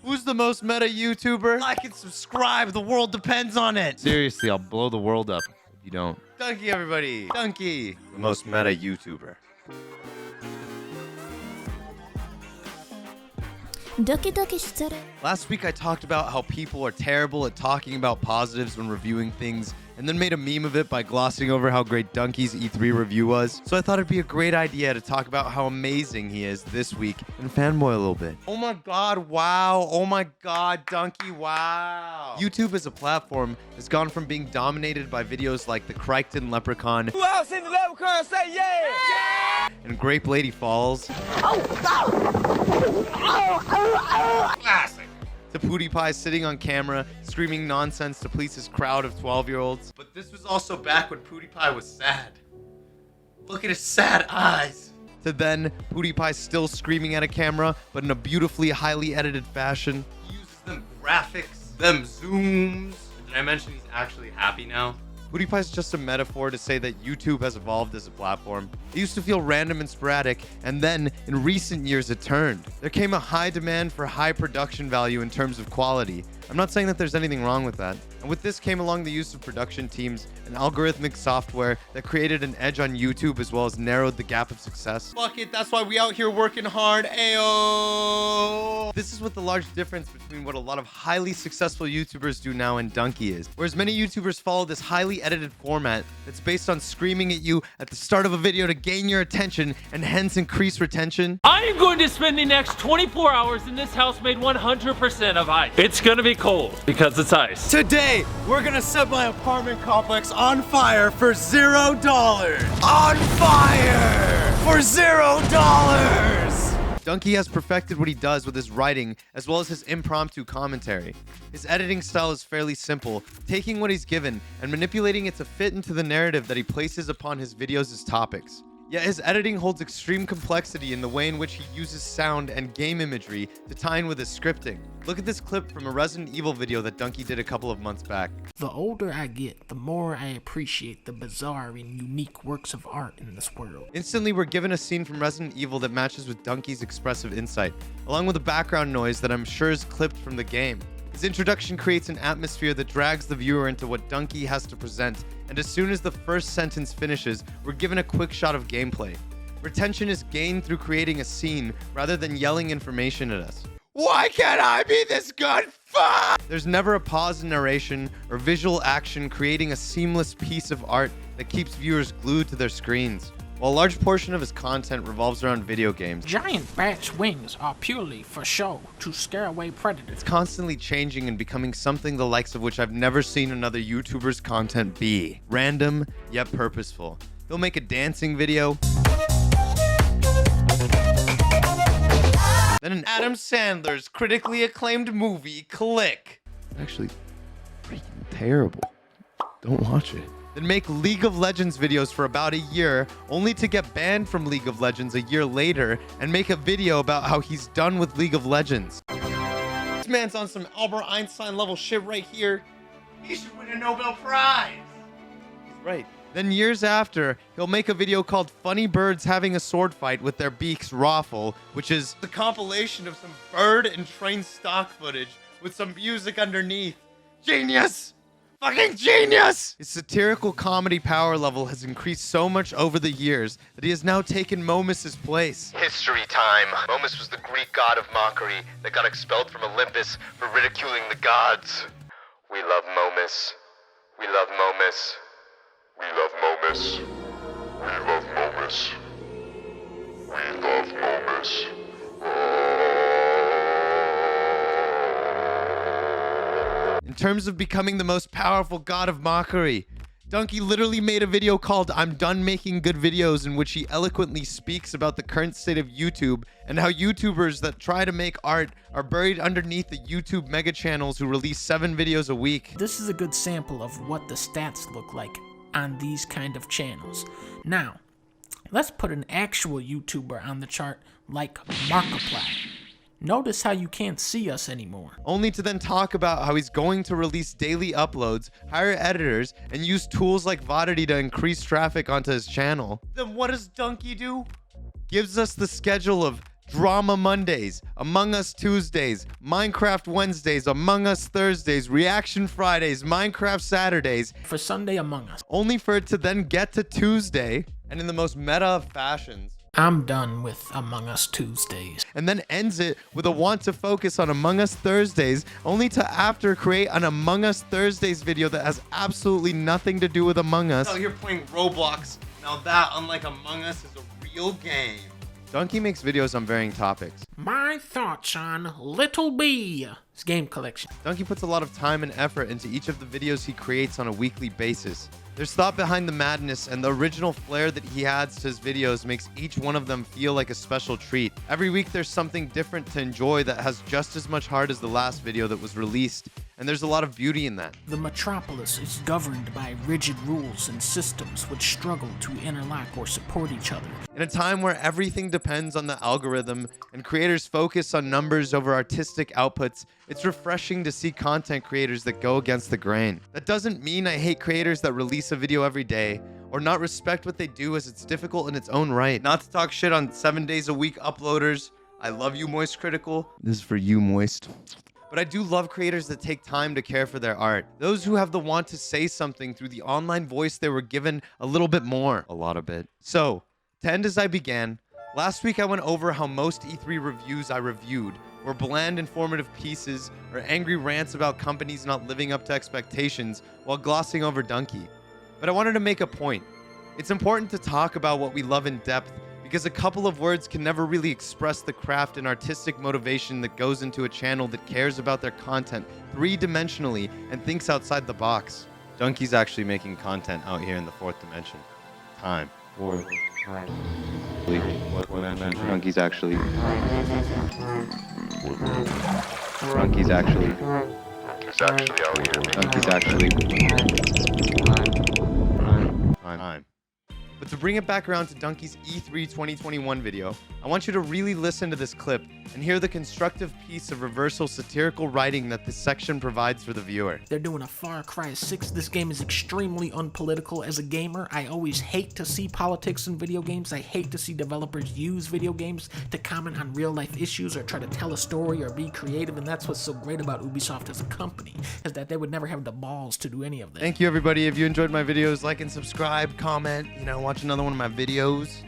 Who's the most meta YouTuber? Like and subscribe. The world depends on it. Seriously, I'll blow the world up if you don't. Dunkey, everybody. Dunkey, the most meta YouTuber. Last week I talked about how people are terrible at talking about positives when reviewing things, and then made a meme of it by glossing over how great Dunkey's E3 review was. So I thought it'd be a great idea to talk about how amazing he is this week and fanboy a little bit. Oh my god, wow. Oh my god, Dunkey, wow. YouTube as a platform has gone from being dominated by videos like the Crichton Leprechaun. Who else in the Leprechaun say yeah? Yeah! And Grape Lady Falls. Classic. To PewDiePie sitting on camera, screaming nonsense to please his crowd of 12-year-olds. But this was also back when PewDiePie was sad. Look at his sad eyes. To then, PewDiePie still screaming at a camera, but in a beautifully highly edited fashion. He uses them graphics, them zooms. Did I mention he's actually happy now? PewDiePie is just a metaphor to say that YouTube has evolved as a platform. It used to feel random and sporadic, and then, in recent years, it turned. There came a high demand for high production value in terms of quality. I'm not saying that there's anything wrong with that. And with this came along the use of production teams and algorithmic software that created an edge on YouTube as well as narrowed the gap of success. Fuck it, that's why we out here working hard, ayo! This is what the large difference between what a lot of highly successful YouTubers do now and Dunkey is. Whereas many YouTubers follow this highly edited format that's based on screaming at you at the start of a video to gain your attention and hence increase retention. I am going to spend the next 24 hours in this house made 100% of ice. It's gonna be cold because it's ice. Today, we're gonna set my apartment complex on fire for $0. On fire for $0. Dunkey has perfected what he does with his writing as well as his impromptu commentary. His editing style is fairly simple, taking what he's given and manipulating it to fit into the narrative that he places upon his videos as topics. Yet his editing holds extreme complexity in the way in which he uses sound and game imagery to tie in with his scripting. Look at this clip from a Resident Evil video that Dunkey did a couple of months back. The older I get, the more I appreciate the bizarre and unique works of art in this world. Instantly, we're given a scene from Resident Evil that matches with Dunkey's expressive insight, along with a background noise that I'm sure is clipped from the game. His introduction creates an atmosphere that drags the viewer into what Dunkey has to present, and as soon as the first sentence finishes, we're given a quick shot of gameplay. Retention is gained through creating a scene rather than yelling information at us. Why can't I be this good? Fuck! There's never a pause in narration or visual action, creating a seamless piece of art that keeps viewers glued to their screens. While a large portion of his content revolves around video games, Giant bats' wings are purely for show to scare away predators. it's constantly changing and becoming something the likes of which I've never seen another YouTuber's content be. Random, yet purposeful. He'll make a dancing video, then an Adam Sandler's critically acclaimed movie, Click. Actually, freaking terrible. Don't watch it. Then make League of Legends videos for about a year, only to get banned from League of Legends a year later and make a video about how he's done with League of Legends. This man's on some Albert Einstein level shit right here. He should win a Nobel Prize. He's right. Then years after, he'll make a video called Funny Birds Having a Sword Fight with Their Beaks Raffle, which is the compilation of some bird and train stock footage with some music underneath. Genius! Fucking genius! His satirical comedy power level has increased so much over the years that he has now taken Momus's place. History time. Momus was the Greek god of mockery that got expelled from Olympus for ridiculing the gods. We love Momus. We love Momus. We love Momus. We love Momus. We love Momus. In terms of becoming the most powerful god of mockery, Dunkey literally made a video called I'm Done Making Good Videos, in which he eloquently speaks about the current state of YouTube and how YouTubers that try to make art are buried underneath the YouTube mega channels who release 7 videos a week. This is a good sample of what the stats look like on these kind of channels. Now, let's put an actual YouTuber on the chart like Markiplier. Notice how you can't see us anymore. Only to then talk about how he's going to release daily uploads, hire editors, and use tools like Vodity to increase traffic onto his channel. Then what does Dunkey do? Gives us the schedule of Drama Mondays, Among Us Tuesdays, Minecraft Wednesdays, Among Us Thursdays, Reaction Fridays, Minecraft Saturdays, For Sunday Among Us. only for it to then get to Tuesday, and in the most meta of fashions, I'm done with Among Us Tuesdays. and then ends it with a want to focus on Among Us Thursdays, only to after create an Among Us Thursdays video that has absolutely nothing to do with Among Us. Oh, you're playing Roblox. Now that, unlike Among Us, is a real game. Dunkey makes videos on varying topics. My thoughts on Little B's game collection. Dunkey puts a lot of time and effort into each of the videos he creates on a weekly basis. There's thought behind the madness, and the original flair that he adds to his videos makes each one of them feel like a special treat. Every week there's something different to enjoy that has just as much heart as the last video that was released, and there's a lot of beauty in that. The metropolis is governed by rigid rules and systems which struggle to interlock or support each other. In a time where everything depends on the algorithm and creators focus on numbers over artistic outputs, it's refreshing to see content creators that go against the grain. That doesn't mean I hate creators that release a video every day or not respect what they do, as it's difficult in its own right. Not to talk shit on 7 days a week uploaders. I love you, Moist Critical. This is for you, Moist. But I do love creators that take time to care for their art. Those who have the want to say something through the online voice they were given a little bit more. A lot of bit. So, to end as I began, last week I went over how most E3 reviews I reviewed were bland, informative pieces or angry rants about companies not living up to expectations while glossing over Dunkey. But I wanted to make a point. It's important to talk about what we love in depth, because a couple of words can never really express the craft and artistic motivation that goes into a channel that cares about their content three-dimensionally and thinks outside the box. Dunkey's actually making content out here in the fourth dimension. Time. Dunkey's actually... Dunkey's actually... He's actually out here. Dunkey's actually... Time. But to bring it back around to Dunkey's E3 2021 video, I want you to really listen to this clip and hear the constructive piece of reversal satirical writing that this section provides for the viewer. They're doing a Far Cry 6. This game is extremely unpolitical. As a gamer, I always hate to see politics in video games. I hate to see developers use video games to comment on real life issues or try to tell a story or be creative, and that's what's so great about Ubisoft as a company, is that they would never have the balls to do any of that. Thank you, everybody. If you enjoyed my videos, like and subscribe, comment, watch another one of my videos.